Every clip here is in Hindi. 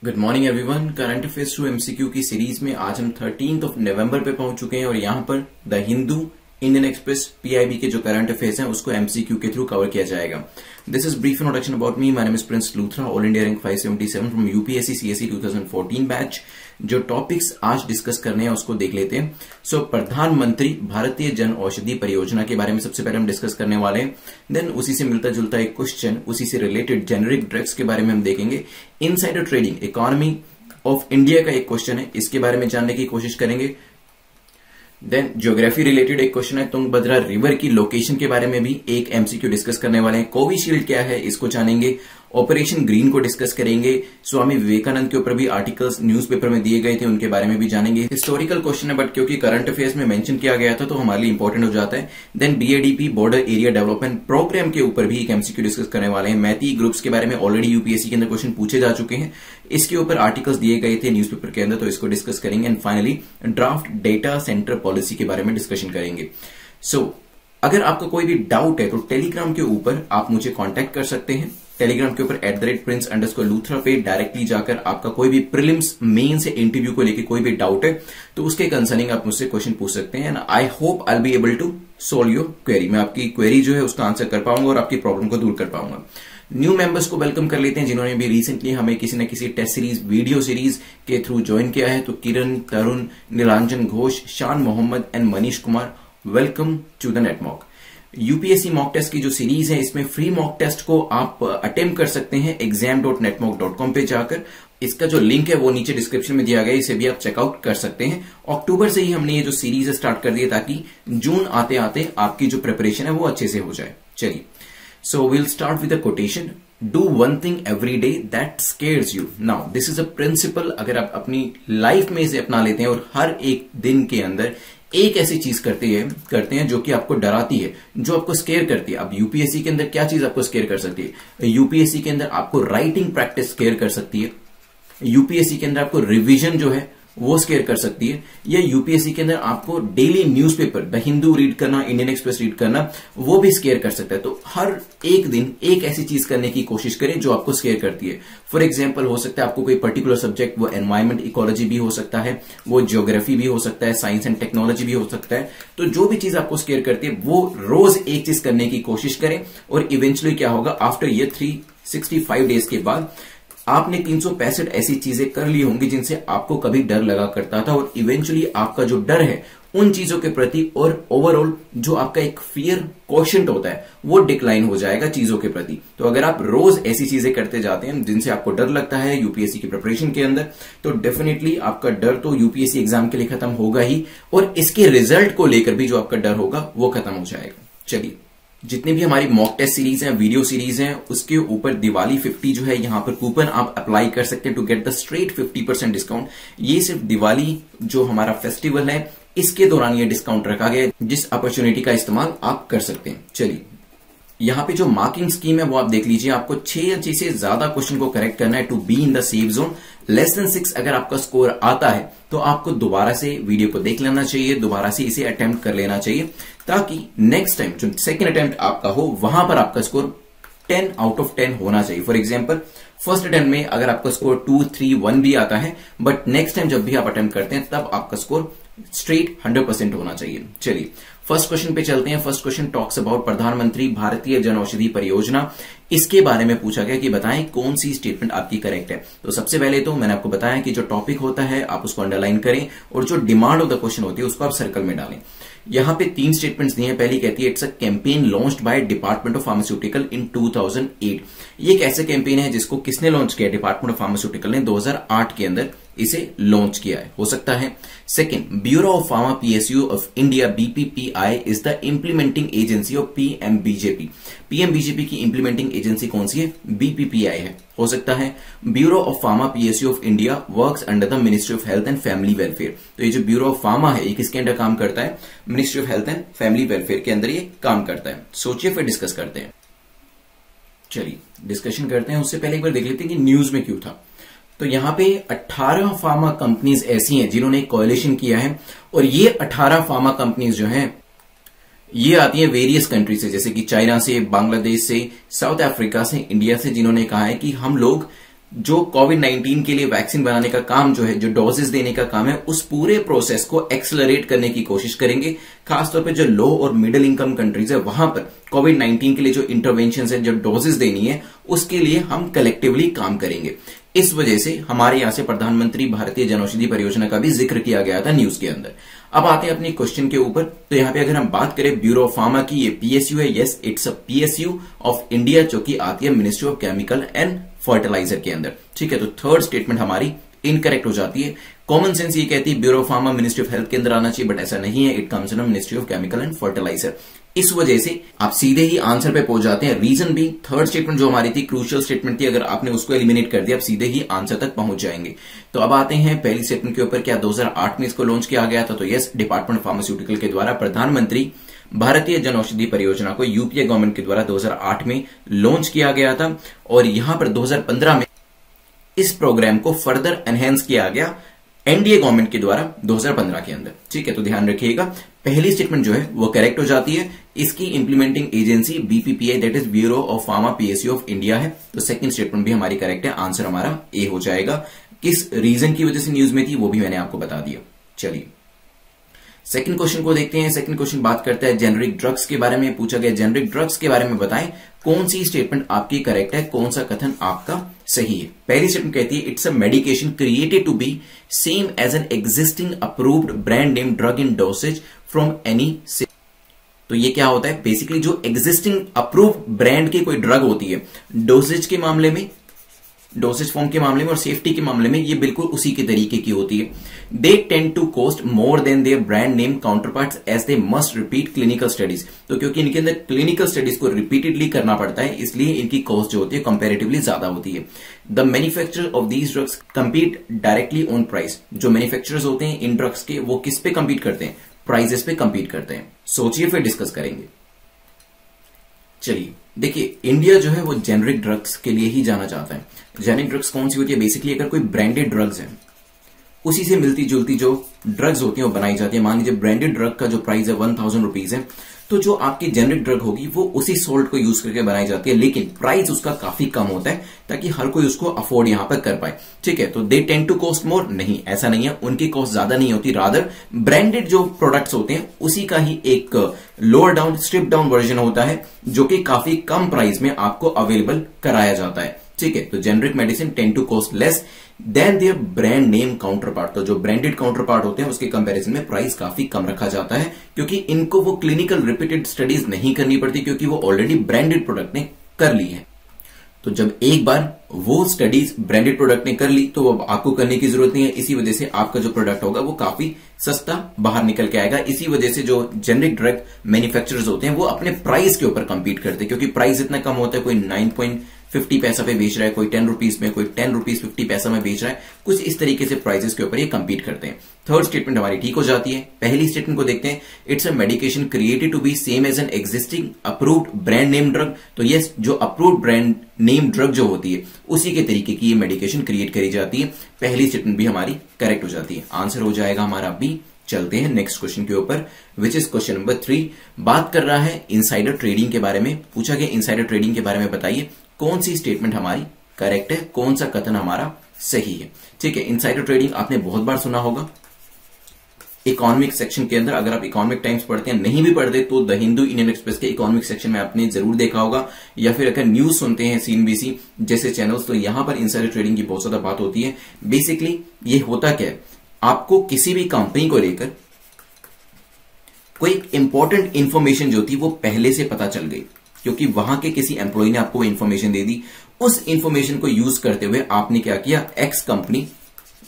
Good morning everyone. Current affairs to MCQ की सीरीज में आज हम 13 नवंबर पे पहुंच चुके हैं और यहां पर the Hindu, Indian express, PIB के जो करंट अफेयर्स हैं उसको एमसीक्यू के थ्रू कवर किया जाएगा। This is brief introduction about me. My name is Prince Luthra, all India rank 577 from UPSC CSE 2014 batch. जो टॉपिक्स आज डिस्कस करने हैं उसको देख लेते हैं। सो प्रधानमंत्री भारतीय जन औषधि परियोजना के बारे में सबसे पहले हम डिस्कस करने वाले हैं। देन उसी से मिलता जुलता एक क्वेश्चन, उसी से रिलेटेड जेनेरिक ड्रग्स के बारे में हम देखेंगे। Insider trading economy of India का एक क्वेश्चन है, इसके बारे में जानने की कोशिश करेंगे। देन ज्योग्राफी रिलेटेड एक क्वेश्चन है, तुंगभद्रा रिवर की लोकेशन के बारे में भी एक एमसीक्यू डिस्कस करने वाले हैं। कोविशील्ड क्या है इसको जानेंगे। ऑपरेशन ग्रीन को डिस्कस करेंगे। स्वामी विवेकानंद के ऊपर भी आर्टिकल्स न्यूज़पेपर में दिए गए थे, उनके बारे में भी जानेंगे। हिस्टोरिकल क्वेश्चन है बट क्योंकि करंट अफेयर्स में मेंशन किया गया था तो हमारे लिए इंपॉर्टेंट हो जाता है। Then BADP border area development programme के ऊपर भी एक एमसीक्यू डिस्कस करने वाले हैं। मैती ग्रुप्स के बारे में ऑलरेडी यूपीएससी के अंदर क्वेश्चन पूछे जा चुके हैं, इसके ऊपर आर्टिकल्स दिए गए थे न्यूज़पेपर के अंदर, तो इसको डिस्कस करेंगे। And finally draft data centre policy के बारे में डिस्कशन करेंगे। सो अगर आपका कोई भी डाउट है तो टेलीग्राम के ऊपर आप मुझे कांटेक्ट कर सकते हैं। टेलीग्राम के ऊपर @prince_luthra पे डायरेक्टली जाकर आपका कोई भी प्रीलिम्स, मेन से इंटरव्यू को लेकर कोई भी डाउट है तो उसके कंसर्निंग आप मुझसे क्वेश्चन पूछ सकते हैं। And I hope I be able to solve your query. मैं आपकी क्वेरी जो है उसका आंसर कर पाऊंगा और आपकी प्रॉब्लम को दूर कर पाऊंगा। न्यू मेंबर्स को वेलकम कर लेते हैं जिन्होंने भी रिसेंटली हमें किसी न किसी टेस्ट सीरीज, वीडियो सीरीज के थ्रू ज्वाइन किया है। तो Kiran, Tarun, Nilanjan Ghosh, Shan Mohammed and Manish Kumar, welcome to the net mock. UPSC mock test की जो सीरीज है इसमें फ्री मॉक टेस्ट को आप अटेम्प्ट कर सकते हैं exam.netmock.com पे जाकर। इसका जो लिंक है वो नीचे डिस्क्रिप्शन में दिया गया है, इसे भी आप चेकआउट कर सकते हैं। अक्टूबर से ही हमने ये जो सीरीज स्टार्ट कर दी है ताकि जून आते आते आपकी जो प्रिपरेशन है वो अच्छे से हो जाए। चलिए, so will start with a quotation. Do one thing every day that scares you. Now this is a principle, अगर आप अपनी लाइफ में इसे अपना लेते हैं और हर एक दिन के अंदर एक ऐसी चीज करते हैं जो कि आपको डराती है, जो आपको स्केयर करती है। अब यूपीएससी के अंदर क्या चीज आपको स्केयर कर सकती है? यूपीएससी के अंदर आपको राइटिंग प्रैक्टिस स्केयर कर सकती है। यूपीएससी के अंदर आपको रिवीजन जो है वो स्केयर कर सकती है। या यूपीएससी के अंदर आपको daily newspaper the Hindu read करना, इंडियन एक्सप्रेस रीड करना, वो भी स्केयर कर सकता है। तो हर एक दिन एक ऐसी चीज करने की कोशिश करें जो आपको स्केयर करती है। फॉर एग्जाम्पल हो सकता है आपको कोई पर्टिकुलर सब्जेक्ट, वो एनवायरमेंट इकोलॉजी भी हो सकता है, वो ज्योग्राफी भी हो सकता है, साइंस एंड टेक्नोलॉजी भी हो सकता है। तो जो भी चीज आपको स्केयर करती है वो रोज एक चीज करने की कोशिश करें और इवेंचुअली क्या होगा, आफ्टर ये 365 डेज के बाद आपने 365 ऐसी चीजें कर ली होंगी जिनसे आपको कभी डर लगा करता था और इवेंचुअली आपका जो डर है उन चीजों के प्रति और ओवरऑल जो आपका एक फियर क्वोशंट होता है वो डिक्लाइन हो जाएगा चीजों के प्रति। तो अगर आप रोज ऐसी चीजें करते जाते हैं जिनसे आपको डर लगता है यूपीएससी की प्रिपरेशन के अंदर, तो डेफिनेटली आपका डर तो यूपीएससी एग्जाम के लिए खत्म होगा ही और इसके रिजल्ट को लेकर भी जो आपका डर होगा वो खत्म हो जाएगा। चलिए, जितने भी हमारी मॉक टेस्ट सीरीज हैं, वीडियो सीरीज हैं, उसके ऊपर दिवाली 50 जो है यहां पर कूपन आप अप्लाई कर सकते हैं to get the straight 50% discount. ये सिर्फ दिवाली जो हमारा फेस्टिवल है इसके दौरान ये डिस्काउंट रखा गया है, जिस अपॉर्चुनिटी का इस्तेमाल आप कर सकते हैं। चलिए, यहां पे जो मार्किंग स्कीम है वो आप देख लीजिए। आपको 6 या 6 से ज्यादा क्वेश्चन को करेक्ट करना है to be in the safe zone. Less than 6 अगर आपका स्कोर आता है तो आपको दोबारा से वीडियो को देख लेना चाहिए, दोबारा से इसे अटेम्प्ट कर लेना चाहिए ताकि नेक्स्ट टाइम जो सेकंड अटेम्प्ट आपका हो वहां पर आपका स्कोर 10 आउट ऑफ 10 होना चाहिए। फॉर एग्जाम्पल, फर्स्ट अटेम्प्ट में अगर आपका स्कोर 2, 3, 1 भी आता है बट नेक्स्ट टाइम जब भी आप अटेम्प्ट करते हैं तब आपका स्कोर स्ट्रेट 100% होना चाहिए। चलिए, फर्स्ट क्वेश्चन पे चलते हैं। फर्स्ट क्वेश्चन टॉक्स अबाउट प्रधानमंत्री भारतीय जन औषधि परियोजना। इसके बारे में पूछा गया कि बताएं कौन सी स्टेटमेंट आपकी करेक्ट है। तो सबसे पहले तो मैंने आपको बताया कि जो टॉपिक होता है आप उसको अंडरलाइन करें और जो डिमांड ऑफ द क्वेश्चन होती है उसको आप सर्कल में डालें। यहां पे 3 स्टेटमेंट्स दी हैं। पहली कहती है it's a campaign launched by department of pharmaceutical in 2008। ये एक ऐसे कैंपेन है जिसको किसने लॉन्च किया? डिपार्टमेंट ऑफ फार्मास्यूटिकल ने 2008 के अंदर इसे लॉन्च किया है, हो सकता है। Second, bureau of pharma PSU of India BPPI is the implementing agency of PMBJP. PMBJP की इंप्लीमेंटिंग एजेंसी कौन सी है? बीपीपीआई है, हो सकता है। Bureau of pharma PSU of India works under the ministry of health and family welfare. तो ये जो ब्यूरो ऑफ फार्मा है ये किसके अंडर काम करता है? Ministry of health and family welfare के अंदर ये काम करता है। सोचिए फिर डिस्कस करते हैं। चलिए, डिस्कशन करते हैं। उससे पहले एक बार देख लेते हैं कि न्यूज में क्यों था। तो यहां पे 18 फार्मा कंपनीज ऐसी हैं जिन्होंने कोalition किया है और ये 18 फार्मा कंपनीज जो हैं ये आती है वेरियस कंट्री से, जैसे कि चाइना से, बांग्लादेश से, साउथ अफ्रीका से, इंडिया से, जिन्होंने कहा है कि हम लोग जो कोविड-19 के लिए वैक्सीन बनाने का काम जो है, जो डोजेस देने का काम है, उस पूरे प्रोसेस को एक्सेलरेट करने की कोशिश करेंगे। खासतौर पे जो लो और मिडिल इनकम कंट्रीज है, वहां पर कोविड-19 के लिए जो इंटरवेंशन है, जो डोजेस देनी है, उसके लिए हम कलेक्टिवली काम करेंगे। इस वजह से हमारे यहां से प्रधानमंत्री भारतीय जनौषधि परियोजना का भी जिक्र किया गया था न्यूज के अंदर। अब आते हैं अपने क्वेश्चन के ऊपर। तो यहां पे अगर हम बात करें ब्यूरो ऑफ फार्मा की, ये पीएसयू है। Yes, it's a PSU of India, जो कि आती है ministry of chemical and fertiliser के अंदर। ठीक है, तो थर्ड स्टेटमेंट हमारी इनकरेक्ट हो जाती है। कॉमन सेंस ये कहती है bureau of pharma ministry of health के अंदर आना चाहिए, बट ऐसा नहीं है। It comes in ministry of chemical and fertiliser. इस वजह से आप सीधे ही आंसर पे पहुंच जाते हैं। रीजन भी थर्ड स्टेटमेंट जो हमारी थी, क्रूशियल स्टेटमेंट थी, अगर आपने उसको एलिमिनेट कर दिया, आप सीधे ही आंसर तक पहुंच जाएंगे। तो अब आते हैं पहली स्टेटमेंट के ऊपर। क्या 2008 में इसको लॉन्च किया गया था? तो यस, डिपार्टमेंट ऑफ फार्मास्यूटिकल के द्वारा प्रधानमंत्री भारतीय जनौषधि परियोजना को यूपीए गवर्नमेंट के द्वारा 2008 में लॉन्च किया गया था। और यहां पर 2015 में इस प्रोग्राम को फर्दर एनहेंस किया गया एनडीए गवर्नमेंट के द्वारा 2015 के अंदर। ठीक है, तो ध्यान रखिएगा, पहली स्टेटमेंट जो है वो करेक्ट हो जाती है। इसकी implementing agency BPPI, that is bureau of pharma PSU of India है। तो सेकंड स्टेटमेंट भी हमारी करेक्ट है। आंसर हमारा ए हो जाएगा। किस रीजन की वजह से न्यूज में थी वो भी मैंने आपको बता दिया। चलिए सेकंड क्वेश्चन को देखते हैं। सेकंड क्वेश्चन बात करता है जेनरिक ड्रग्स के बारे में। पूछा गया जेनरिक ड्रग्स के बारे में बताएं कौन सी स्टेटमेंट आपकी करेक्ट है, कौन सा कथन आपका सही है। पहली स्टेटमेंट कहती है it's a medication created to be same as an existing approved brand name drug in dosage from any. तो ये क्या होता है? बेसिकली जो एग्जिस्टिंग अप्रूव्ड ब्रांड की कोई ड्रग होती है, डोसेज के मामले में, डोसेज फॉर्म के मामले में और सेफ्टी के मामले में ये बिल्कुल उसी के तरीके की होती है। They tend to cost more than their brand name counterparts as they must repeat clinical studies. तो क्योंकि इनके अंदर क्लिनिकल स्टडीज को रिपीटेडली करना पड़ता है, इसलिए इनकी कॉस्ट जो होती है कंपैरेटिवली ज्यादा होती है। The manufacturer of these drugs compete directly on price. जो मैन्युफैक्चरर्स होते हैं इन ड्रग्स के, वो किस पे कंपीट करते हैं? प्राइसेस पे कंपीट करते हैं। सोचिए, फिर डिस्कस करेंगे। चलिए देखिए, इंडिया जो है वो जेनरिक ड्रग्स के लिए ही जाना चाहता है। जेनरिक ड्रग्स कौन सी होती है? बेसिकली अगर कोई ब्रांडेड ड्रग्स है, उसी से मिलती जुलती जो ड्रग्स होती है वो बनाई जाती है। मान लीजिए ब्रांडेड ड्रग का जो प्राइस है 1000 रुपीज है, तो जो आपकी जेनरिक ड्रग होगी वो उसी सोल्ट को यूज करके बनाई जाती है, लेकिन प्राइस उसका काफी कम होता है ताकि हर कोई उसको अफोर्ड यहां पर कर पाए। ठीक है, तो they tend to cost more. नहीं, ऐसा नहीं है, उनकी कॉस्ट ज्यादा नहीं होती। रादर ब्रांडेड जो प्रोडक्ट्स होते हैं उसी का ही एक lower down, strip down version होता है, जो कि काफी कम प्राइस में आपको अवेलेबल कराया जाता है। ठीक है, तो generic medicine tend to cost less than their brand name counter part. तो जो ब्रांडेड काउंटर पार्ट होते हैं उसके कंपैरिजन में प्राइस काफी कम रखा जाता है, क्योंकि इनको वो क्लिनिकल रिपीटेड स्टडीज नहीं करनी पड़ती, क्योंकि वो ऑलरेडी ब्रांडेड प्रोडक्ट ने कर ली है। तो जब एक बार वो स्टडीज ब्रांडेड प्रोडक्ट ने कर ली तो अब आपको करने की जरूरत नहीं है। इसी वजह से आपका जो प्रोडक्ट होगा वो काफी सस्ता बाहर निकल के आएगा। इसी वजह से जो जेनरिक ड्रग मैन्युफैक्चरर्स होते हैं वो अपने प्राइस के ऊपर कंपीट करते हैं, क्योंकि प्राइस इतना कम होता है। कोई 9.50 पैसा पे बेच रहा है, कोई 10 रुपीज में, कोई 10 रुपीज 50 पैसा में बेच रहा है। कुछ इस तरीके से प्राइसेस के ऊपर ये कंपीट करते हैं। थर्ड स्टेटमेंट हमारी ठीक हो जाती है। पहली स्टेटमेंट को देखते हैं, it's a medication created to be same as an existing approved brand name drug. तो यस, जो अप्रूव्ड ब्रांड नेम ड्रग जो होती है उसी के तरीके की ये मेडिकेशन क्रिएट करी जाती है। पहली स्टेटमेंट भी हमारी करेक्ट हो जाती है। आंसर हो जाएगा हमारा बी। चलते हैं नेक्स्ट क्वेश्चन के ऊपर, विच इज क्वेश्चन नंबर 3। बात कर रहा है इनसाइडर ट्रेडिंग के बारे में। पूछा गया इनसाइडर ट्रेडिंग के बारे में बताइए कौन सी स्टेटमेंट हमारी करेक्ट है, कौन सा कथन हमारा सही है। ठीक है, इनसाइडर ट्रेडिंग आपने बहुत बार सुना होगा इकोनॉमिक सेक्शन के अंदर। अगर आप इकोनॉमिक टाइम्स पढ़ते हैं, नहीं भी पढ़ते तो द हिंदू, इंडियन एक्सप्रेस के इकोनॉमिक सेक्शन में आपने जरूर देखा होगा, या फिर अगर न्यूज सुनते हैं सीएनबीसी जैसे चैनल्स, तो यहां पर इनसाइडर ट्रेडिंग की बहुत ज्यादा बात होती है। बेसिकली ये होता क्या है, आपको किसी भी कंपनी को लेकर कोई इंपॉर्टेंट इंफॉर्मेशन जो थी वो पहले से पता चल गई, क्योंकि वहां के किसी एम्प्लॉय ने आपको इंफॉर्मेशन दे दी। उस इंफॉर्मेशन को यूज करते हुए आपने क्या किया, एक्स कंपनी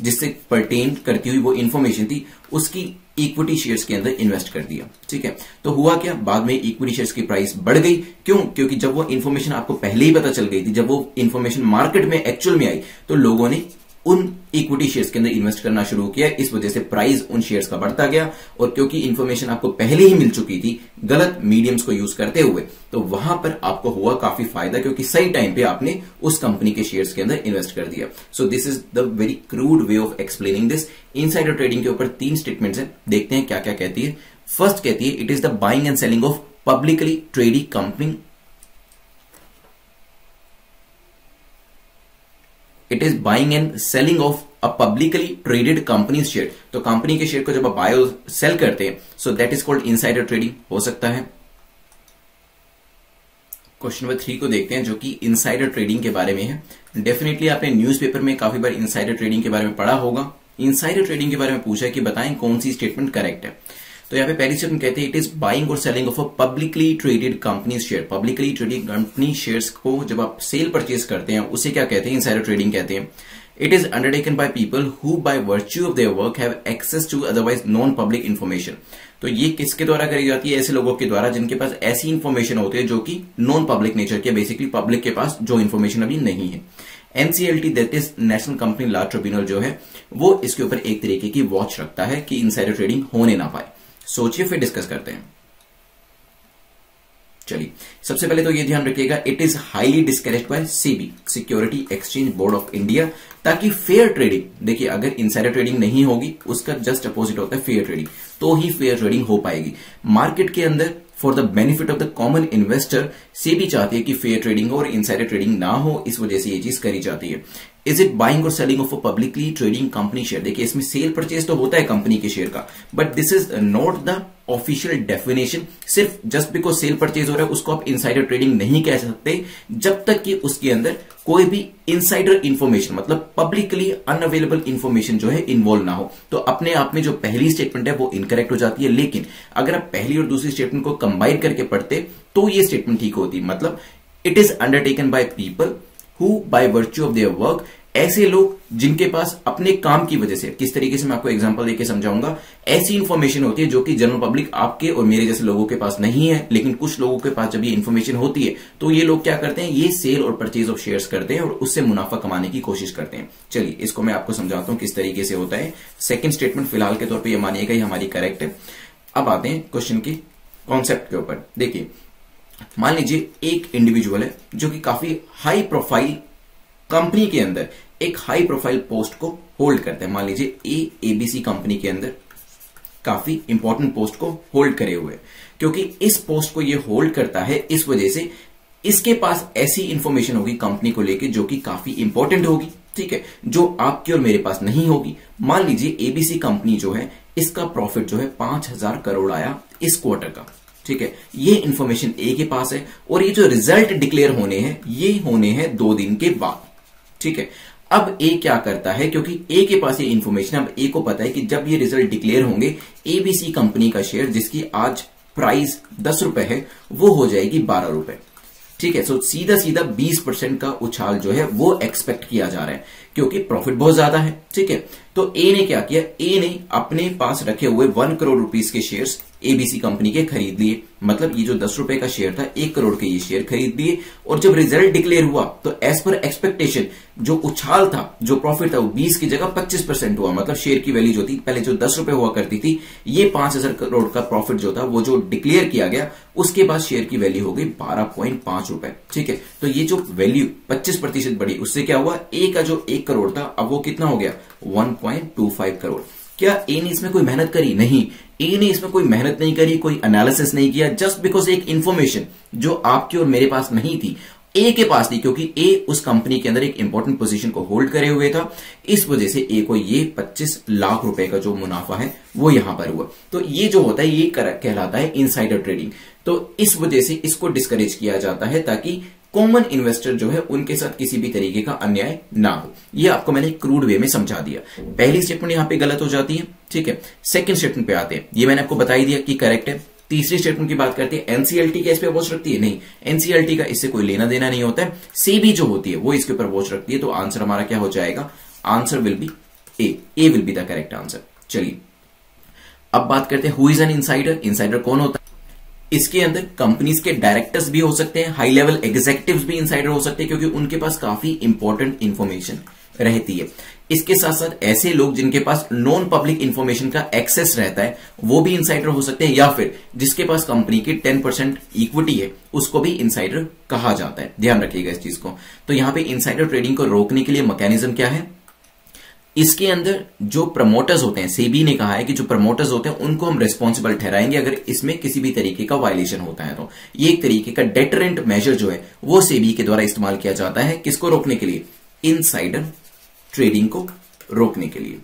जिससे परटेन करती हुई वो इंफॉर्मेशन थी उसकी इक्विटी शेयर्स के अंदर इन्वेस्ट कर दिया। ठीक है, तो हुआ क्या, बाद में इक्विटी शेयर्स की प्राइस बढ़ गई। क्यों? क्योंकि जब वो इंफॉर्मेशन आपको पहले ही पता चल गई थी, जब वो इंफॉर्मेशन मार्केट में एक्चुअल में आई, तो लोगों ने उन इक्विटी शेयर्स के अंदर इन्वेस्ट करना शुरू किया। इस वजह से प्राइस उन शेयर्स का बढ़ता गया। और क्योंकि इंफॉर्मेशन आपको पहले ही मिल चुकी थी गलत मीडियम्स को यूज करते हुए, तो वहां पर आपको हुआ काफी फायदा, क्योंकि सही टाइम पे आपने उस कंपनी के शेयर्स के अंदर इन्वेस्ट कर दिया। So this is the very crude way of explaining this. Insider trading के ऊपर 3 स्टेटमेंट्स हैं, देखते हैं क्या क्या कहती है। फर्स्ट कहती है it is the buying and selling of publicly traded company it is buying and selling of a publicly traded company share. तो कंपनी के शेयर को जब आप बाय और सेल करते हैं, so that is called insider trading हो सकता है। क्वेश्चन नंबर 3 को देखते हैं, जो कि इनसाइडर ट्रेडिंग के बारे में है। डेफिनेटली आपने न्यूज़पेपर में काफी बार इनसाइडर ट्रेडिंग के बारे में पढ़ा होगा। इनसाइडर ट्रेडिंग के बारे में पूछा है कि बताएं कौन सी स्टेटमेंट करेक्ट है। तो यहाँ पे पहली स्टेटमेंट कहते हैं इट इज बाइंग और selling of a publicly traded company share. Publicly traded company shares को जब आप सेल परचेज करते हैं उसे क्या कहते हैं, इनसाइडर ट्रेडिंग कहते हैं। It is undertaken by people who by virtue of their work have access to otherwise non public information. तो ये किसके द्वारा करी जाती है, ऐसे लोगों के द्वारा जिनके पास ऐसी इन्फॉर्मेशन होती है जो कि नॉन पब्लिक नेचर की, बेसिकली पब्लिक के पास जो इन्फॉर्मेशन अभी नहीं है। NCLT that is national company law tribunal जो है वो इसके ऊपर एक तरीके की वॉच रखता है कि इनसाइडर ट्रेडिंग होने ना पाए। सोचिए फिर डिस्कस करते हैं। चलिए सबसे पहले तो ये ध्यान रखिएगा, it is highly discouraged by SEBI, security exchange board of India, ताकि फेयर ट्रेडिंग, देखिए अगर इनसाइडर ट्रेडिंग नहीं होगी उसका जस्ट अपोजिट होता है फेयर ट्रेडिंग, तो ही फेयर ट्रेडिंग हो पाएगी मार्केट के अंदर। For the benefit of the common investor, SEBI चाहती है कि फेयर ट्रेडिंग और इनसाइडर ट्रेडिंग ना हो, इस वजह से ये चीज करी जाती है। इज इट बाइंग और selling of a publicly trading company share, देखिए इसमें सेल परचेज तो होता है कंपनी के शेयर का, but this is not the official definition. सिर्फ जस्ट बिकॉज सेल परचेज हो रहा है उसको आप इनसाइडर ट्रेडिंग नहीं कह सकते जब तक कि उसके अंदर कोई भी इनसाइडर इंफॉर्मेशन, मतलब पब्लिकली अनअवेलेबल इंफॉर्मेशन जो है इन्वॉल्व ना हो। तो अपने आप में जो पहली स्टेटमेंट है वो इनकरेक्ट हो जाती है, लेकिन अगर आप पहली और दूसरी स्टेटमेंट को कंबाइन करके पढ़ते तो ये स्टेटमेंट ठीक होती। मतलब it is undertaken by people who by virtue of their work, ऐसे लोग जिनके पास अपने काम की वजह से, किस तरीके से मैं आपको एग्जांपल देके समझाऊंगा, ऐसी इंफॉर्मेशन होती है जो कि जनरल पब्लिक आपके और मेरे जैसे लोगों के पास नहीं है, लेकिन कुछ लोगों के पास जब ये इंफॉर्मेशन होती है तो ये लोग क्या करते हैं, ये सेल और परचेज ऑफ शेयर्स करते हैं और उससे मुनाफा कमाने की कोशिश करते हैं। चलिए इसको मैं आपको समझाता हूं किस तरीके से होता है। सेकेंड स्टेटमेंट फिलहाल के तौर पर यह मानिएगा ये हमारी करेक्ट है। अब आते हैं क्वेश्चन की कॉन्सेप्ट के ऊपर। देखिए मान लीजिए एक इंडिविजुअल है जो कि काफी हाई प्रोफाइल कंपनी के अंदर एक हाई प्रोफाइल पोस्ट को होल्ड करते हैं। मान लीजिए एबीसी कंपनी के अंदर काफी इंपॉर्टेंट पोस्ट को होल्ड करे हुए, क्योंकि इस पोस्ट को ये होल्ड करता है इस वजह से इसके पास ऐसी इंफॉर्मेशन होगी कंपनी को लेके जो कि काफी इंपॉर्टेंट होगी, ठीक है, जो आपके और मेरे पास नहीं होगी। मान लीजिए एबीसी कंपनी जो है इसका प्रॉफिट जो है 5,000 करोड़ आया इस क्वार्टर का, ठीक है, ये इंफॉर्मेशन ए के पास है और ये जो रिजल्ट डिक्लेयर होने हैं ये होने हैं 2 दिन के बाद, ठीक है। अब ए क्या करता है, क्योंकि ए के पास ये इंफॉर्मेशन, अब ए को पता है कि जब ये रिजल्ट डिक्लेयर होंगे एबीसी कंपनी का शेयर जिसकी आज प्राइस 10 रुपए है वो हो जाएगी 12 रुपए, ठीक है। सो सीधा सीधा 20% का उछाल जो है वो एक्सपेक्ट किया जा रहा है क्योंकि प्रॉफिट बहुत ज्यादा है, ठीक है। तो ए ने क्या किया, ए ने अपने पास रखे हुए 1 करोड़ रुपीस के शेयर्स एबीसी कंपनी के खरीद लिए। मतलब ये जो 10 रुपए का शेयर था 1 करोड़ के ये शेयर खरीद लिए और जब रिजल्ट डिक्लेयर हुआ तो एज पर एक्सपेक्टेशन जो उछाल था, जो प्रॉफिट था वो 20 की जगह 25% हुआ। मतलब शेयर की वैल्यू जो थी पहले जो 10 रुपए हुआ करती थी, ये 5,000 करोड़ का प्रॉफिट जो था वो जो डिक्लेयर किया गया उसके बाद शेयर की वैल्यू हो गई 12.5 रुपए, ठीक है। तो ये जो वैल्यू 25% बढ़ी, उससे क्या हुआ, ए का जो 1 करोड़ था अब वो कितना हो गया 1.25 करोड़। क्या ए ने इसमें कोई मेहनत करी? नहीं, ए ने इसमें कोई मेहनत नहीं करी, कोई एनालिसिस नहीं किया, जस्ट बिकॉज एक इंफॉर्मेशन जो आपकी और मेरे पास नहीं थी ए के पास थी, क्योंकि ए उस कंपनी के अंदर एक इंपॉर्टेंट पोजीशन को होल्ड करे हुए था, इस वजह से ए को ये 25 लाख रुपए का जो मुनाफा है वो यहां पर हुआ। तो ये जो होता है ये कहलाता है इनसाइडर ट्रेडिंग। तो इस वजह से इसको डिस्करेज किया जाता है ताकि कॉमन इन्वेस्टर जो है उनके साथ किसी भी तरीके का अन्याय ना हो। ये आपको मैंने क्रूड वे में समझा दिया। पहली स्टेटमेंट यहां पे गलत हो जाती है, ठीक है। सेकंड स्टेटमेंट पे आते हैं, ये मैंने आपको बता ही दिया कि करेक्ट है। तीसरी स्टेटमेंट की बात करते हैं, एनसीएलटी क्या इस पे वॉच रखती है? नहीं, एनसीएलटी का इससे कोई लेना देना नहीं होता है। सेबी जो होती है वो इसके ऊपर वॉच रखती है। तो आंसर हमारा क्या हो जाएगा, answer will be A will be the correct answer. चलिए अब बात करते हैं who is an insider. Insider कौन होता है? इसके अंदर कंपनीज के डायरेक्टर्स भी हो सकते हैं, हाई लेवल एग्जीक्यूटिव्स भी इनसाइडर हो सकते हैं, क्योंकि उनके पास काफी इंपॉर्टेंट इंफॉर्मेशन रहती है। इसके साथ साथ ऐसे लोग जिनके पास नॉन पब्लिक इंफॉर्मेशन का एक्सेस रहता है वो भी इनसाइडर हो सकते हैं, या फिर जिसके पास कंपनी की 10% इक्विटी है उसको भी इनसाइडर कहा जाता है। ध्यान रखिएगा इस चीज को। तो यहां पे इनसाइडर ट्रेडिंग को रोकने के लिए मैकेनिज्म क्या है, इसके अंदर जो प्रमोटर्स होते हैं, सेबी ने कहा है कि जो प्रमोटर्स होते हैं उनको हम रिस्पॉन्सिबल ठहराएंगे अगर इसमें किसी भी तरीके का वायलेशन होता है। तो ये एक तरीके का डेटरेंट मेजर जो है वो सेबी के द्वारा इस्तेमाल किया जाता है, किसको रोकने के लिए, इनसाइडर ट्रेडिंग को रोकने के लिए।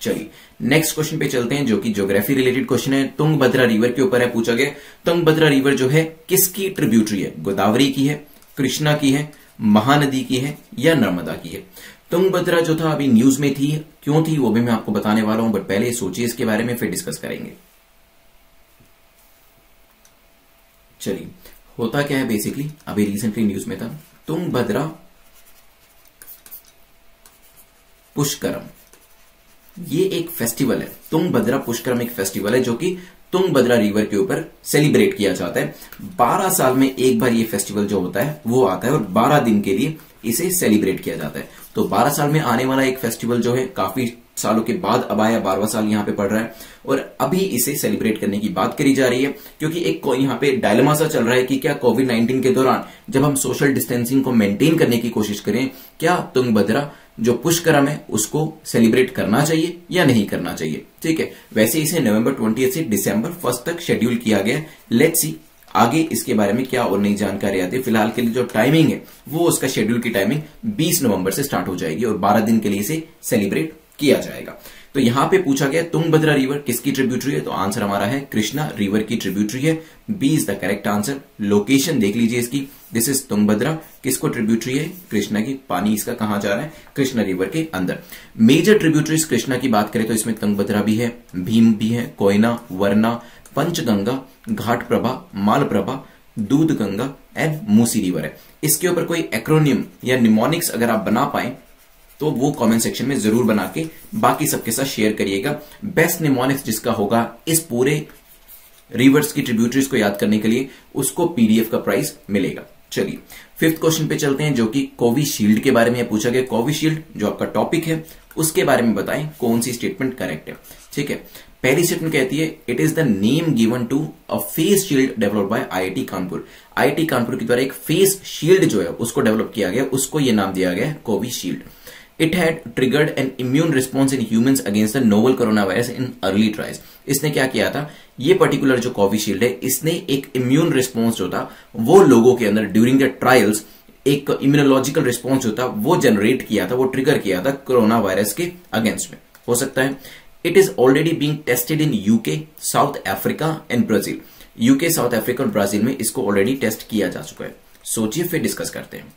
चलिए नेक्स्ट क्वेश्चन पे चलते हैं, जो कि ज्योग्राफी रिलेटेड क्वेश्चन है। तुंगभद्रा रिवर के ऊपर है, पूछा गया तुंगभद्रा रिवर जो है किसकी ट्रिब्यूटरी है? गोदावरी की है, कृष्णा की है, महानदी की है या नर्मदा की है? तुंगभद्रा जो था अभी न्यूज में थी, क्यों थी वो भी मैं आपको बताने वाला हूं, बट पहले सोचिए इसके बारे में, फिर डिस्कस करेंगे। चलिए होता क्या है बेसिकली, अभी रिसेंटली न्यूज में था तुंगभद्रा पुष्करम, ये एक फेस्टिवल है। तुंगभद्रा पुष्करम एक फेस्टिवल है जो कि तुंगभद्रा रिवर के ऊपर सेलिब्रेट किया जाता है। 12 साल में एक बार ये फेस्टिवल जो होता है वो आता है और 12 दिन के लिए इसे सेलिब्रेट किया जाता है। तो 12 साल में आने वाला एक फेस्टिवल जो है, काफी सालों के बाद अब आया, 12वां साल यहां पे पड़ रहा है और अभी इसे सेलिब्रेट करने की बात करी जा रही है, क्योंकि एक यहां पे डायलेमा सा चल रहा है कि क्या कोविड-19 के दौरान जब हम सोशल डिस्टेंसिंग को मेंटेन करने की कोशिश करें, क्या तुंगभद्रा जो पुष्करम है उसको सेलिब्रेट करना चाहिए या नहीं करना चाहिए। ठीक है, वैसे इसे नवंबर 20 से दिसंबर 1 तक शेड्यूल किया गया। लेट्स सी आगे इसके बारे में क्या और नई जानकारी आती है। फिलहाल के लिए जो टाइमिंग है वो उसका शेड्यूल की टाइमिंग 20 नवंबर से स्टार्ट हो जाएगी और 12 दिन के लिए इसे सेलिब्रेट किया जाएगा। तो यहां पे पूछा गया तुंगभद्रा रिवर किसकी ट्रिब्यूटरी है, तो आंसर हमारा है कृष्णा रिवर की ट्रिब्यूटरी है। B is the correct answer. Location देख लीजिए इसकी, दिस इज तुंगभद्रा, किसको ट्रिब्यूटरी है? कृष्णा की। पानी इसका कहां जा रहा है? कृष्णा रिवर के अंदर। मेजर ट्रिब्यूटरीज कृष्णा की बात करें तो इसमें तुंगभद्रा भी है, भीम भी है, कोयना, वरना, पंचगंगा, घाट प्रभा, माल प्रभा, दूध गंगा एंड मूसी रिवर है। इसके ऊपर कोई एक्रोनियम या निमोनिक्स अगर आप बना पाए तो वो कमेंट सेक्शन में जरूर बना के बाकी सबके साथ शेयर करिएगा। बेस्ट निमोनिक्स जिसका होगा इस पूरे रिवर्स की ट्रिब्यूटरीज को याद करने के लिए, उसको पीडीएफ का प्राइस मिलेगा। चलिए 5th क्वेश्चन पे चलते हैं, जो कि कोविशील्ड के बारे में पूछा गया। कोविशील्ड जो आपका टॉपिक है उसके बारे में बताएं कौन सी स्टेटमेंट करेक्ट है। ठीक है, पहली स्टेटमेंट कहती है it is the name given to a face shield developed by IIT Kanpur. IIT Kanpur के द्वारा एक फेस शील्ड जो है उसको डेवलप किया गया, उसको ये नाम दिया गया Covishield. It had triggered an immune response in humans against the novel coronavirus in early trials. इसने क्या किया था, ये पर्टिकुलर जो कोविशील्ड है इसने एक इम्यून रिस्पॉन्स जो था वो लोगों के अंदर ड्यूरिंग द ट्रायल्स एक इम्यूनोलॉजिकल रिस्पॉन्स जो था वो जनरेट किया था, वो ट्रिगर किया था कोरोना वायरस के अगेंस्ट में, हो सकता है। It is already being tested in UK, south Africa and Brazil. UK, south Africa और ब्राजील में इसको ऑलरेडी टेस्ट किया जा चुका है। सोचिए फिर डिस्कस करते हैं।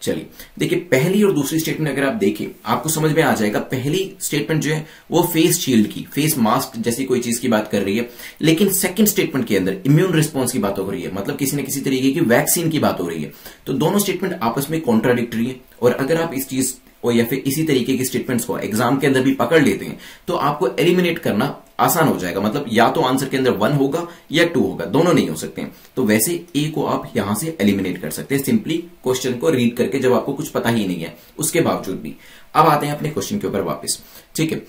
चलिए देखिए, पहली और दूसरी स्टेटमेंट अगर आप देखें आपको समझ में आ जाएगा। पहली स्टेटमेंट जो है वो फेस शील्ड की, फेस मास्क जैसी कोई चीज की बात कर रही है, लेकिन सेकंड स्टेटमेंट के अंदर इम्यून रिस्पॉन्स की बात हो रही है, मतलब किसी न किसी तरीके की वैक्सीन की बात हो रही है। तो दोनों स्टेटमेंट आपस में कॉन्ट्राडिक्टरी है, और अगर आप इस चीज और या फिर इसी तरीके की स्टेटमेंट्स को एग्जाम के अंदर भी पकड़ लेते हैं तो आपको एलिमिनेट करना आसान हो जाएगा। मतलब या तो आंसर के अंदर 1 होगा या 2 होगा, दोनों नहीं हो सकते हैं। तो वैसे ए को आप यहां से एलिमिनेट कर सकते हैं सिंपली क्वेश्चन को रीड करके, जब आपको कुछ पता ही नहीं है उसके बावजूद भी। अब आते हैं अपने क्वेश्चन के ऊपर वापस। ठीक है,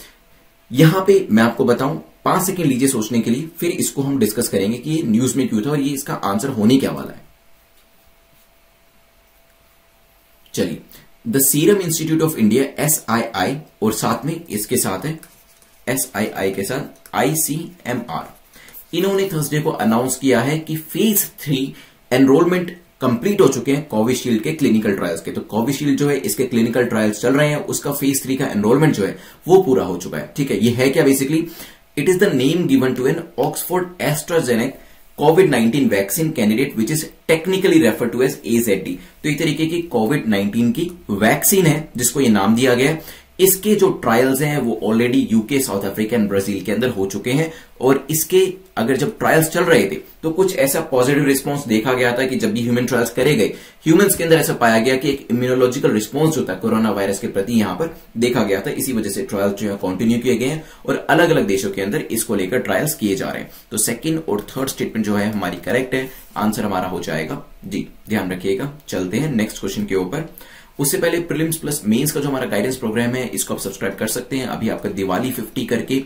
यहां पे मैं आपको बताऊं, 5 सेकंड लीजिए सोचने के लिए, फिर इसको हम डिस्कस करेंगे कि ये न्यूज में क्यों था और ये इसका आंसर होने क्या वाला है। चलिए, the serum institute of India SII और साथ में इसके साथ है SII के साथ ICMR, इन्होंने थर्सडे को अनाउंस किया है कि फेज 3 एनरोलमेंट कंप्लीट हो चुके हैं कोविशील्ड के क्लिनिकल ट्रायल्स के। तो कोविशील्ड जो है इसके क्लिनिकल ट्रायल्स चल रहे हैं, उसका फेज 3 का एनरोलमेंट जो है वो पूरा हो चुका है। ठीक है, ये है क्या basically, it is the name given to an Oxford AstraZeneca कोविड-19 vaccine candidate which is technically refer to as AZD। तो एक तरीके की कोविड-19 की वैक्सीन है जिसको ये नाम दिया गया है। इसके जो ट्रायल्स हैं वो already UK, south Africa and Brazil के अंदर हो चुके हैं, और इसके अगर जब ट्रायल्स चल रहे थे तो कुछ ऐसा पॉजिटिव रिस्पांस देखा गया था कि जब भी ह्यूमन ट्रायल्स करे गए, ह्यूमंस के अंदर ऐसा पाया गया कि एक इम्यूनोलॉजिकल रिस्पांस जो था कोरोना वायरस के प्रति यहां पर देखा गया था। इसी वजह से ट्रायल्स जो है कंटिन्यू किए गए हैं और अलग अलग देशों के अंदर इसको लेकर ट्रायल्स किए जा रहे हैं। तो सेकंड और थर्ड स्टेटमेंट जो है हमारी करेक्ट है, आंसर हमारा हो जाएगा जी, ध्यान रखिएगा। चलते हैं नेक्स्ट क्वेश्चन के ऊपर। उससे पहले प्रीलिम्स प्लस मेंस का जो हमारा गाइडेंस प्रोग्राम है इसको आप सब्सक्राइब कर सकते हैं। अभी आपका दिवाली 50 करके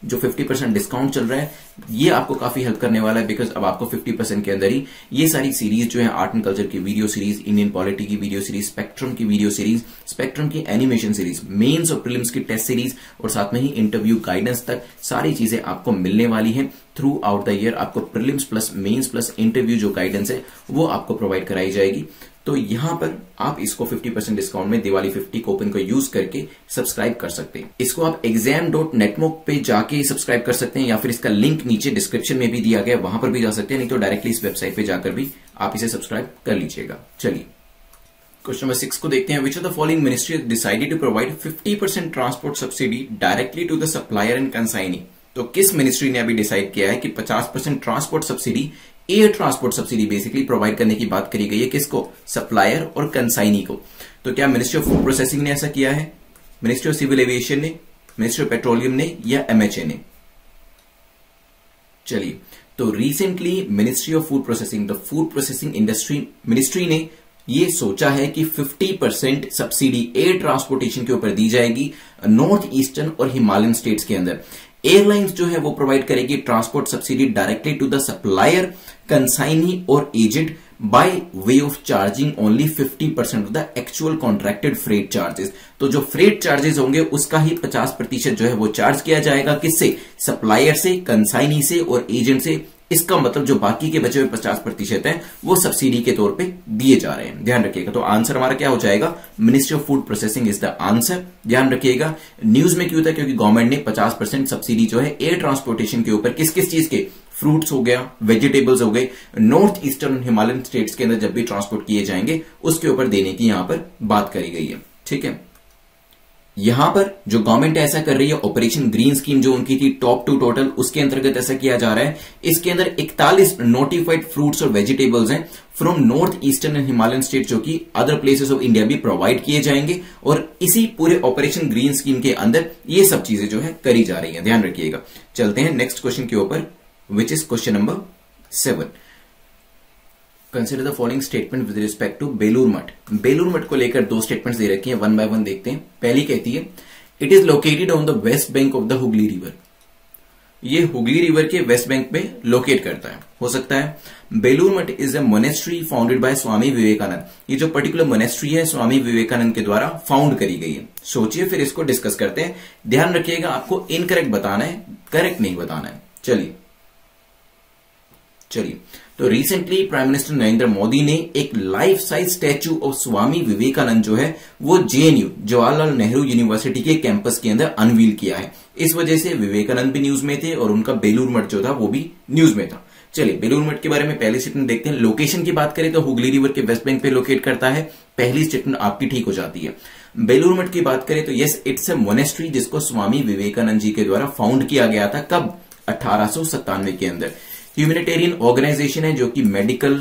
जो 50% डिस्काउंट चल रहा है ये आपको काफी हेल्प करने वाला है, बिकॉज अब आपको 50% के अंदर ही ये सारी सीरीज जो है आर्ट एंड कल्चर की वीडियो सीरीज, इंडियन पॉलिटी की वीडियो सीरीज, स्पेक्ट्रम की वीडियो सीरीज, स्पेक्ट्रम की एनिमेशन सीरीज, मेंस और प्रीलिम्स की टेस्ट सीरीज और साथ में ही इंटरव्यू गाइडेंस तक सारी चीजें आपको मिलने वाली है थ्रू आउट द ईयर। आपको prelims plus mains plus interview जो गाइडेंस है वो आपको प्रोवाइड कराई जाएगी। तो यहां पर आप इसको 50% डिस्काउंट में दिवाली 50 कूपन को यूज करके सब्सक्राइब कर सकते हैं। इसको आप exam.netmoc पे जाके सब्सक्राइब कर सकते हैं या फिर इसका लिंक नीचे डिस्क्रिप्शन में भी दिया गया, वहां पर भी जा सकते हैं, नहीं तो डायरेक्टली इस वेबसाइट पे जाकर भी आप इसे सब्सक्राइब कर लीजिएगा। चलिए क्वेश्चन नंबर 6 को देखते हैं। Which of the following ministry decided to provide 50% transport subsidy directly to the supplier and consignee. तो किस मिनिस्ट्री ने अभी डिसाइड किया है कि 50% transport subsidy, air transport subsidy basically provide करने की बात करी गई है, किसको? सप्लायर और कंसाइनी को। तो क्या मिनिस्ट्री ऑफ फूड प्रोसेसिंग ने ऐसा किया है, मिनिस्ट्री ऑफ सिविल एविएशन ने, मिनिस्ट्री ऑफ पेट्रोलियम ने या एमएचए ने? चलिए, तो recently ministry of food processing, the food processing industry ministry ने ये सोचा है कि 50% सब्सिडी एयर ट्रांसपोर्टेशन के ऊपर दी जाएगी नॉर्थ ईस्टर्न और हिमालयन स्टेट्स के अंदर। एयरलाइंस जो है वो प्रोवाइड करेगी transport subsidy directly to the supplier, consignee और agent by way of charging only 50% of the actual contracted freight charges. तो जो फ्रेट चार्जेस होंगे उसका ही 50% जो है वो चार्ज किया जाएगा, किससे? सप्लायर से, कंसाइनी से और एजेंट से। इसका मतलब जो बाकी के बचे हुए 50% है वो सब्सिडी के तौर पे दिए जा रहे हैं। ध्यान रखिएगा। तो आंसर हमारा क्या हो जाएगा? Ministry of food processing is the answer. ध्यान रखिएगा। न्यूज में क्यों था? क्योंकि गवर्नमेंट ने 50% सब्सिडी जो है एयर ट्रांसपोर्टेशन के ऊपर किस किस चीज के, फ्रूट्स हो गया, वेजिटेबल्स हो गए, नॉर्थ ईस्टर्न हिमालयन स्टेट्स के अंदर जब भी ट्रांसपोर्ट किए जाएंगे उसके ऊपर देने की यहां पर बात करी गई है। ठीक है, यहां पर जो गवर्नमेंट ऐसा कर रही है, ऑपरेशन ग्रीन स्कीम जो उनकी थी टॉप टू टोटल, उसके अंतर्गत ऐसा किया जा रहा है। इसके अंदर 41 नोटिफाइड फ्रूट्स और वेजिटेबल्स हैं from north eastern and Himalayan state, जो कि अदर प्लेसेस ऑफ इंडिया भी प्रोवाइड किए जाएंगे। और इसी पूरे ऑपरेशन ग्रीन स्कीम के अंदर ये सब चीजें जो है करी जा रही है। ध्यान रखिएगा। चलते हैं नेक्स्ट क्वेश्चन के ऊपर, which is question number 7। Consider the following statement with respect to Belur Math. Belur मठ को लेकर 2 स्टेटमेंट्स दे रखी हैं, 1 बाय 1 देखते हैं। पहली कहती है it is located on the west bank of the Hooghly river. ये हुगली रिवर के वेस्ट बैंक पे लोकेट करता है, हो सकता है। Belur Math is a monastery founded by Swami Vivekananda. ये जो पर्टिकुलर मोनेस्ट्री है स्वामी विवेकानंद के द्वारा फाउंड करी गई है। सोचिए, फिर इसको डिस्कस करते हैं। ध्यान रखिएगा, आपको इनकरेक्ट बताना है, करेक्ट नहीं बताना है। चलिए, तो recently prime minister Narendra Modi ने एक life size statue of Swami Vivekananda जो है वो जेएनयू, जवाहरलाल नेहरू यूनिवर्सिटी के कैंपस के अंदर अनवील किया है। इस वजह से विवेकानंद भी न्यूज में थे और उनका बेलूर मठ जो था वो भी न्यूज में था। चलिए, बेलूर मठ के बारे में पहली स्टेटमेंट देखते हैं। लोकेशन की बात करें तो हुगली रिवर के वेस्ट बैंक पे लोकेट करता है। पहली स्टेटमेंट आपकी ठीक हो जाती है। बेलूर मठ की बात करें तो यस, इट्स ए मोनेस्ट्री जिसको स्वामी विवेकानंद जी के द्वारा फाउंड किया गया था। कब? 1897 के अंदर। ह्यूमैनिटेरियन ऑर्गेनाइजेशन है जो कि मेडिकल,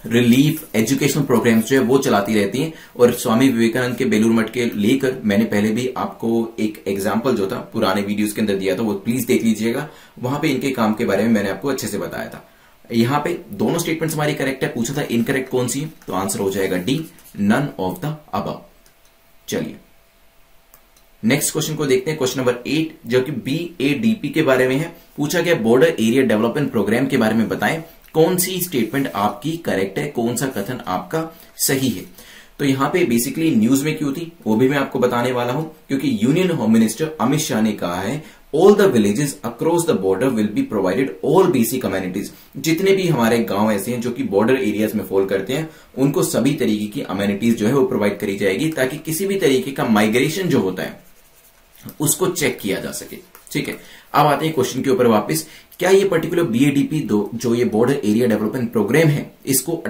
रिलीफ, एजुकेशनल प्रोग्राम्स जो है वो चलाती रहती हैं। और स्वामी विवेकानंद के बेलूर मठ के लेकर मैंने पहले भी आपको एक एग्जांपल जो था पुराने वीडियोस के अंदर दिया था, वो प्लीज देख लीजिएगा। वहां पे इनके काम के बारे में मैंने आपको अच्छे से बताया था। यहां पे दोनों स्टेटमेंट्स हमारी करेक्ट है। पूछा था इनकरेक्ट कौन सी है, तो आंसर हो जाएगा D, none of the above. चलिए नेक्स्ट क्वेश्चन को देखते हैं। क्वेश्चन नंबर 8 जो कि BADP के बारे में है। पूछा गया बॉर्डर एरिया डेवलपमेंट प्रोग्राम के बारे में बताएं कौन सी स्टेटमेंट आपकी करेक्ट है, कौन सा कथन आपका सही है। तो यहां पे बेसिकली न्यूज में क्यों थी वो भी मैं आपको बताने वाला हूं, क्योंकि union home minister Amit Shah ने कहा है all the villages across the border will be provided all basic amenities. जितने भी हमारे गांव ऐसे हैं जो कि बॉर्डर एरियाज में फॉल करते हैं, उनको सभी तरीके की अमेनिटीज जो है वो प्रोवाइड करी जाएगी, ताकि किसी भी तरीके का माइग्रेशन जो होता है उसको चेक किया जा सके। ठीक है, अब आते हैं क्वेश्चन के ऊपर वापस। क्या ये पर्टिकुलर BADP जो ये बॉर्डर एरिया डेवलपमेंट प्रोग्राम है, इसको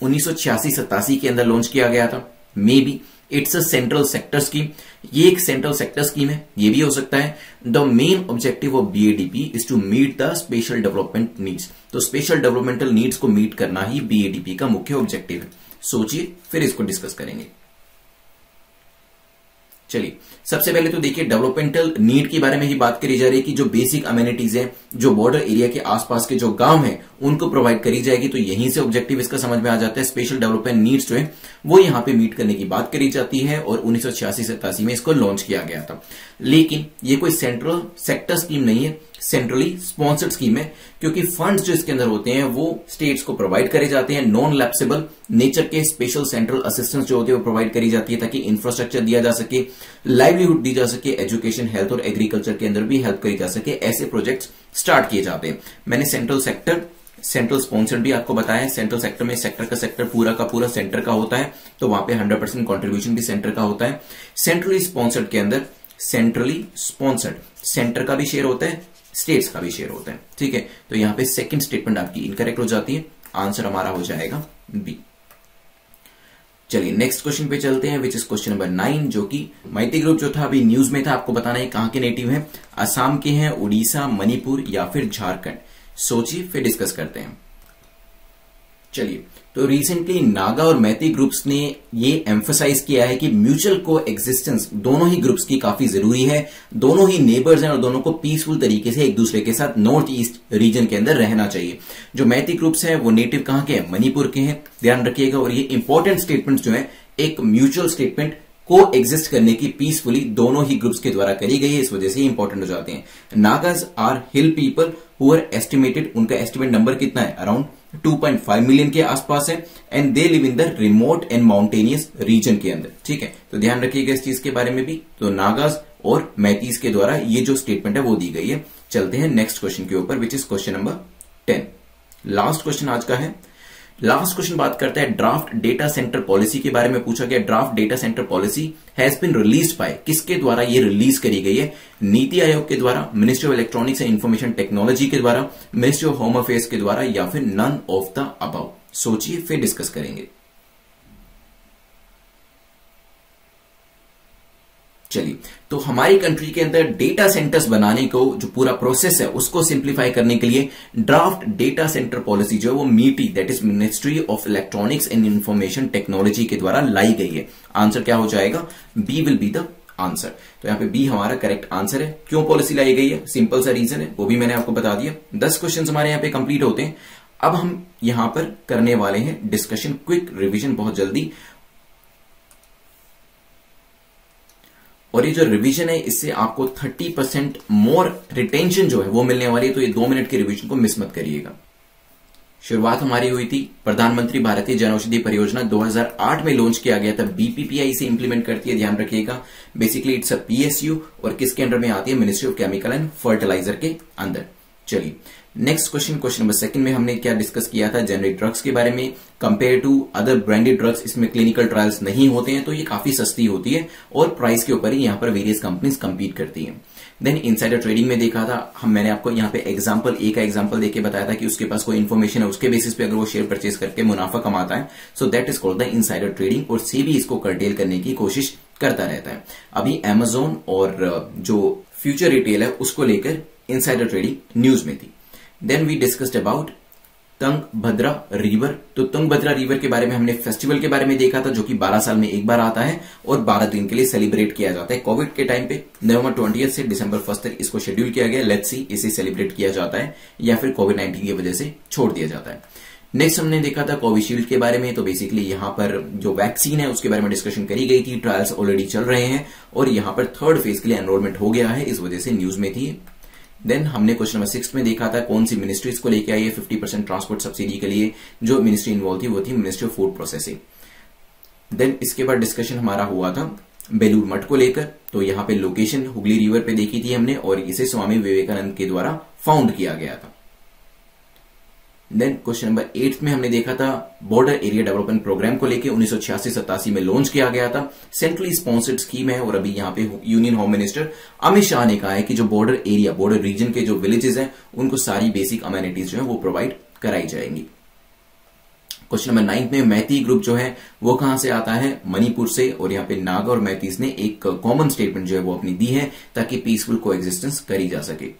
1986-87 के अंदर लॉन्च किया गया था? May be it's a central sector scheme. ये एक सेंट्रल सेक्टर स्कीम है, ये भी हो सकता है। The main objective of BADP is to meet the special development needs. तो स्पेशल डेवलपमेंटल नीड्स को मीट करना ही BADP का मुख्य ऑब्जेक्टिव है। सोचिए, फिर इसको डिस्कस करेंगे। चलिए, सबसे पहले तो देखिए डेवलपमेंटल नीड के बारे में ही बात करी जा रही है कि जो बेसिक अमेनिटीज है, जो बॉर्डर एरिया के आसपास के जो गांव हैं उनको प्रोवाइड करी जाएगी। तो यहीं से ऑब्जेक्टिव इसका समझ में आ जाता है। स्पेशल डेवलपमेंट नीड्स जो है वो यहां पे मीट करने की बात करी जाती है और 1986-87 में इसको लॉन्च किया गया था। लेकिन ये कोई सेंट्रल सेक्टर स्कीम नहीं है, सेंट्रली स्पॉन्सर्ड स्कीम है, क्योंकि फंड्स जो इसके अंदर होते हैं वो स्टेट्स को प्रोवाइड करे जाते हैं। नॉन लैप्सेबल नेचर के स्पेशल सेंट्रल असिस्टेंस जो होते हैं वो प्रोवाइड करी जाती है, ताकि इंफ्रास्ट्रक्चर दिया जा सके, लाइवलीहुड दी जा सके, एजुकेशन, हेल्थ और एग्रीकल्चर के अंदर भी हेल्प करी जा सके। ऐसे प्रोजेक्ट्स स्टार्ट किए जाते हैं। मैंने सेंट्रल सेक्टर, सेंट्रल स्पॉन्सर्ड भी आपको बताया है, सेंट्रल सेक्टर में सेक्टर का सेक्टर पूरा का पूरा सेंटर का होता है, तो वहां पे 100% कॉन्ट्रीब्यूशन भी सेंटर का होता है। सेंट्रली स्पॉन्सर्ड के अंदर सेंट्रली स्पॉन्सर्ड सेंटर का भी शेयर होता है, स्टेट्स का भी शेयर होता है, ठीक है। तो यहां पे सेकंड स्टेटमेंट आपकी इनकरेक्ट हो जाती है, आंसर हमारा हो जाएगा बी। चलिए नेक्स्ट क्वेश्चन पे चलते हैं, विच इज क्वेश्चन नंबर 9, जो कि मैती ग्रुप जो था अभी न्यूज में था, आपको बताना है कहां के नेटिव है, असम के हैं, उड़ीसा, मणिपुर या फिर झारखंड। सोचिए फिर डिस्कस करते हैं। चलिए, तो रिसेंटली नागा और मैती ग्रुप्स ने ये एम्फसाइज किया है कि म्यूचुअल को एग्जिस्टेंस दोनों ही ग्रुप्स की काफी जरूरी है, दोनों ही नेबर्स हैं और दोनों को पीसफुल तरीके से एक दूसरे के साथ नॉर्थ ईस्ट रीजन के अंदर रहना चाहिए। जो मैती ग्रुप्स हैं वो नेटिव कहां के हैं, मणिपुर के हैं, ध्यान रखिएगा। और ये इंपॉर्टेंट स्टेटमेंट जो है एक म्यूचुअल स्टेटमेंट को एग्जिस्ट करने की पीसफुली दोनों ही ग्रुप्स के द्वारा करी गई है, इस वजह से इंपॉर्टेंट हो जाते हैं। Nagas are hill people who are estimated, उनका एस्टिमेट नंबर कितना है, अराउंड 2.5 मिलियन के आसपास है, and they live in the remote and mountainous region के अंदर, ठीक है। तो ध्यान रखिएगा इस चीज के बारे में भी। तो नागाज और मैतीज के द्वारा ये जो स्टेटमेंट है वो दी गई है। चलते हैं नेक्स्ट क्वेश्चन के ऊपर, which is question number 10, last question आज का है। लास्ट क्वेश्चन बात करता है ड्राफ्ट डेटा सेंटर पॉलिसी के बारे में पूछा गया। Draft data centre policy has been released by, किसके द्वारा ये रिलीज करी गई है, नीति आयोग के द्वारा, ministry of electronics and information technology के द्वारा, मिनिस्ट्री ऑफ होम अफेयर्स के द्वारा, या फिर नन ऑफ द अबव। सोचिए फिर डिस्कस करेंगे। चलिए, तो हमारी कंट्री के अंदर डेटा सेंटर्स बनाने को जो पूरा प्रोसेस है उसको सिंप्लीफाई करने के लिए ड्राफ्ट डेटा सेंटर पॉलिसी जो है वो MeitY, that is ministry of electronics and information technology के द्वारा लाई गई है। आंसर क्या हो जाएगा, B will be the answer. तो यहां पे बी हमारा करेक्ट आंसर है। क्यों पॉलिसी लाई गई है, सिंपल सा रीजन है, वो भी मैंने आपको बता दिया। 10 क्वेश्चन हमारे यहां पे कंप्लीट होते हैं। अब हम यहां पर करने वाले हैं डिस्कशन, क्विक रिविजन बहुत जल्दी। और ये जो रिवीजन है इससे आपको 30% मोर रिटेंशन जो है वो मिलने वाली है, तो ये 2 मिनट के रिवीजन को मिस मत करिएगा। शुरुआत हमारी हुई थी प्रधानमंत्री भारतीय जनऔषधि परियोजना 2008 में लॉन्च किया गया था, बीपीपीआई से इंप्लीमेंट करती है, ध्यान रखिएगा। बेसिकली इट्स अ पीएसयू और किसके अंडर में आती है, ministry of chemical and fertiliser के अंदर। चलिए नेक्स्ट क्वेश्चन, क्वेश्चन नंबर 2 में हमने क्या डिस्कस किया था, जेनरिक ड्रग्स के बारे में। Compare to other branded drugs इसमें क्लिनिकल ट्रायल्स नहीं होते हैं, तो ये काफी सस्ती होती है और प्राइस के ऊपर ही यहां पर वेरियस कंपनीज कंपीट करती हैं। देन इनसाइडर ट्रेडिंग में देखा था मैंने आपको यहां पे एग्जांपल, एक का एग्जांपल देके बताया था कि उसके पास कोई इन्फॉर्मेशन है, उसके बेसिस पे अगर वो शेयर परचेज करके मुनाफा कमाता है, so that is called the insider trading, और सेबी इसको कर्टेल करने की कोशिश करता रहता है। अभी अमेजोन और जो फ्यूचर रिटेल है उसको लेकर इनसाइडर ट्रेडिंग न्यूज में थी। Then we discussed about Tungabhadra river. तो तुंगभद्रा रिवर के बारे में हमने फेस्टिवल के बारे में देखा था, जो कि 12 साल में एक बार आता है और 12 दिन के लिए सेलिब्रेट किया जाता है। कोविड के टाइम पे नवंबर 20 से दिसंबर 1 तक इसको शेड्यूल किया गया। लेट्स सी इसे सेलिब्रेट किया जाता है या फिर कोविड-19 की वजह से छोड़ दिया जाता है। नेक्स्ट हमने देखा था कोविशील्ड के बारे में। तो बेसिकली यहां पर जो वैक्सीन है उसके बारे में डिस्कशन करी गई थी, ट्रायल्स ऑलरेडी चल रहे हैं और यहां पर 3rd फेज के लिए एनरोलमेंट हो गया है, इस वजह से न्यूज में थी। देन हमने क्वेश्चन नंबर 6 में देखा था कौन सी मिनिस्ट्रीज को लेके आई है 50% ट्रांसपोर्ट सब्सिडी के लिए। जो मिनिस्ट्री इन्वॉल्व थी वो थी मिनिस्ट्री ऑफ फूड प्रोसेसिंग। देन इसके बाद डिस्कशन हमारा हुआ था बेलूर मठ को लेकर। तो यहां पे लोकेशन हुगली रिवर पे देखी थी हमने और इसे स्वामी विवेकानंद के द्वारा फाउंड किया गया था। देन क्वेश्चन नंबर 8 में हमने देखा था बॉर्डर एरिया डेवलपमेंट प्रोग्राम को लेके 1986-87 में लॉन्च किया गया था। सेंट्रली स्पॉन्सर्ड स्कीम है और अभी यहां पे union home minister Amit Shah ने कहा है कि जो बॉर्डर एरिया, बॉर्डर रीजन के जो विलेजेस हैं उनको सारी बेसिक अमेनिटीज जो है वो प्रोवाइड कराई जाएंगी। क्वेश्चन नंबर 9 में मैती ग्रुप जो है वो कहां से आता है, मणिपुर से, और यहाँ पे नागा और मैतीज ने एक कॉमन स्टेटमेंट जो है वो अपनी दी है ताकि पीसफुल कोएग्जिस्टेंस करी जा सके।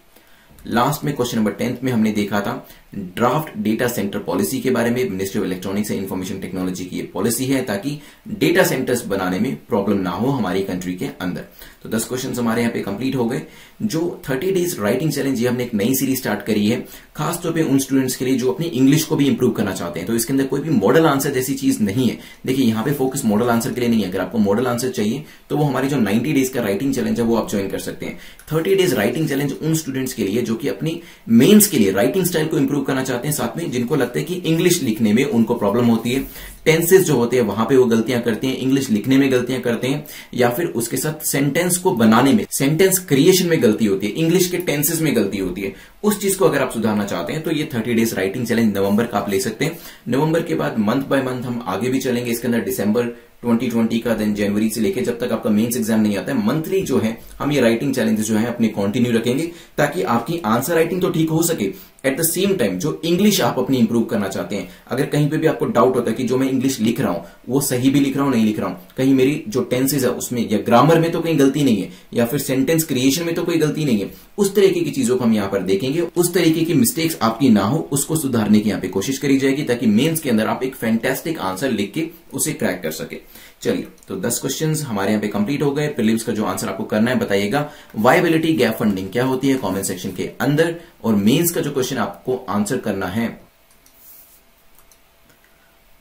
लास्ट में क्वेश्चन नंबर 10 में हमने देखा था ड्राफ्ट डेटा सेंटर पॉलिसी के बारे में। Ministry of electronics and information technology की ये पॉलिसी है ताकि डेटा सेंटर्स बनाने में प्रॉब्लम ना हो हमारी कंट्री के अंदर। तो 10 क्वेश्चन हमारे यहाँ पे कंप्लीट हो गए। जो 30 डेज राइटिंग चैलेंज, ये हमने एक नई सीरीज स्टार्ट करी है खासतौर पे उन स्टूडेंट्स के लिए जो अपनी इंग्लिश को भी इंप्रूव करना चाहते हैं। तो इसके अंदर कोई भी मॉडल आंसर जैसी चीज नहीं है। देखिए यहाँ पे फोकस मॉडल आंसर के लिए नहीं है। अगर आपको मॉडल आंसर चाहिए तो वो हमारी जो 90 डेज का राइटिंग चैलेंज है वो आप ज्वाइन कर सकते हैं। 30 डेज राइटिंग चैलेंज उन स्टूडेंट्स के लिए जो कि अपनी मेन्स के लिए राइटिंग स्टाइल को इंप्रूव इंप्रूव करना चाहते हैं, साथ में जिनको लगता है कि इंग्लिश लिखने में उनको प्रॉब्लम होती है, टेंसेस जो होते हैं वहां पे वो गलतियां करते हैं, इंग्लिश लिखने में गलतियां करते हैं, या फिर उसके साथ सेंटेंस को बनाने में, सेंटेंस क्रिएशन में गलती होती है, इंग्लिश के टेंसेस में गलती होती है, उस चीज को अगर आप सुधारना चाहते हैं तो ये 30 डेज राइटिंग चैलेंज नवंबर का आप ले सकते हैं। नवंबर के बाद मंथ बाय मंथ हम आगे भी चलेंगे, इसके अंदर दिसंबर 2020 का, देन जनवरी से लेके जब तक आपका मेंस एग्जाम नहीं आता है, मंथली जो है हम ये राइटिंग चैलेंजेस जो है अपने कंटिन्यू रखेंगे, ताकि आपकी आंसर राइटिंग तो ठीक हो सके, एट द सेम टाइम जो इंग्लिश आप अपनी इंप्रूव करना चाहते हैं, अगर कहीं पे भी आपको डाउट होता है कि जो मैं इंग्लिश लिख रहा हूं वो सही भी लिख रहा हूं नहीं लिख रहा हूं, कहीं मेरी जो टेंसेज है उसमें या ग्रामर में तो कहीं गलती नहीं है, या फिर सेंटेंस क्रिएशन में तो कोई गलती नहीं है, उस तरीके की चीजों को हम यहां पर देखेंगे, उस तरीके की मिस्टेक्स आपकी ना हो उसको सुधारने की यहां पे कोशिश करी जाएगी, ताकि मेंस के अंदर आप एक फैंटास्टिक आंसर लिख के उसे क्रैक कर सके। चलिए, तो 10 क्वेश्चंस हमारे यहाँ पे कंप्लीट हो गए। प्रीलिम्स का जो आंसर आपको करना है बताइएगा, वायबिलिटी गैप फंडिंग क्या होती है कमेंट सेक्शन के अंदर, और मेंस का जो क्वेश्चन आपको आंसर करना है,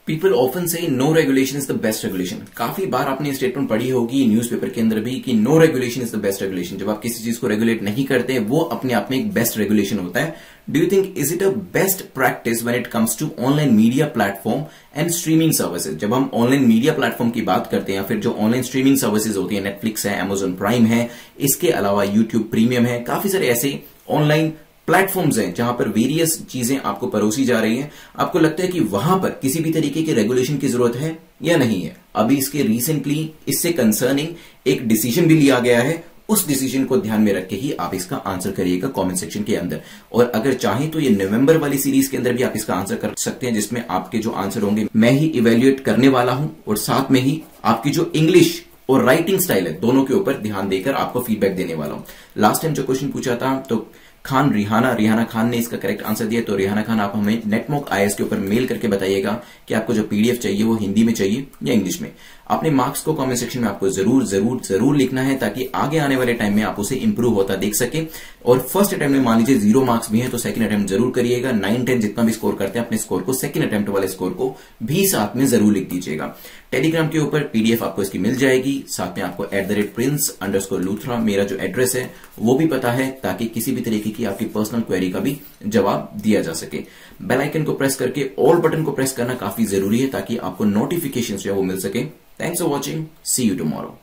people often say no regulation is the best regulation. काफी बार आपने स्टेटमेंट पढ़ी होगी न्यूज़पेपर के अंदर भी कि no regulation is the best regulation. जब आप किसी चीज को रेगुलेट नहीं करते वो अपने आप में एक बेस्ट रेगुलेशन होता है। Do you think is it a best practice when it comes to online media platform and streaming services? जब हम ऑनलाइन मीडिया प्लेटफॉर्म की बात करते हैं या फिर जो ऑनलाइन स्ट्रीमिंग सर्विसेज होती है, नेटफ्लिक्स है, अमेजॉन प्राइम है, इसके अलावा यूट्यूब प्रीमियम है, काफी सारे ऐसे ऑनलाइन प्लेटफॉर्म्स हैं जहां पर वेरियस चीजें आपको परोसी जा रही हैं, आपको लगता है कि वहां पर किसी भी तरीके के रेगुलेशन की जरूरत है या नहीं है? अभी इसके रिसेंटली इससे कंसर्निंग एक डिसीजन भी लिया गया है, उस डिसीजन को ध्यान में रख के ही आप इसका आंसर करिएगा कमेंट सेक्शन के अंदर। और अगर चाहें तो ये नवंबर वाली सीरीज के अंदर भी आप इसका आंसर कर सकते हैं, जिसमें आपके जो आंसर होंगे मैं ही इवेल्युएट करने वाला हूं, और साथ में ही आपकी जो इंग्लिश और राइटिंग स्टाइल है दोनों के ऊपर ध्यान देकर आपको फीडबैक देने वाला हूं। लास्ट टाइम जो क्वेश्चन पूछा था तो रिहाना खान ने इसका करेक्ट आंसर दिया। तो रिहाना खान, आप हमें नेटमॉक आईएएस के ऊपर मेल करके बताइएगा कि आपको जो पीडीएफ चाहिए वो हिंदी में चाहिए या इंग्लिश में। अपने मार्क्स को कमेंट सेक्शन में आपको जरूर लिखना है, ताकि आगे आने वाले टाइम में आप उसे इंप्रूव होता देख सके। और फर्स्ट अटेम्प्ट में मान लीजिए 0 मार्क्स भी है तो सेकंड अटेम्प्ट जरूर करिएगा। 9-10 जितना भी स्कोर करते हैं अपने स्कोर को, सेकंड अटेम्प्ट वाले स्कोर को भी साथ में जरूर लिख दीजिएगा। टेलीग्राम के ऊपर पीडीएफ आपको इसकी मिल जाएगी, साथ में आपको @prince_luthra मेरा जो एड्रेस है वो भी पता है, ताकि किसी भी तरीके की आपकी पर्सनल क्वेरी का भी जवाब दिया जा सके। बेल आइकन को प्रेस करके ऑल बटन को प्रेस करना काफी जरूरी है, ताकि आपको नोटिफिकेशन जो है वो मिल सके। Thanks for watching, see you tomorrow.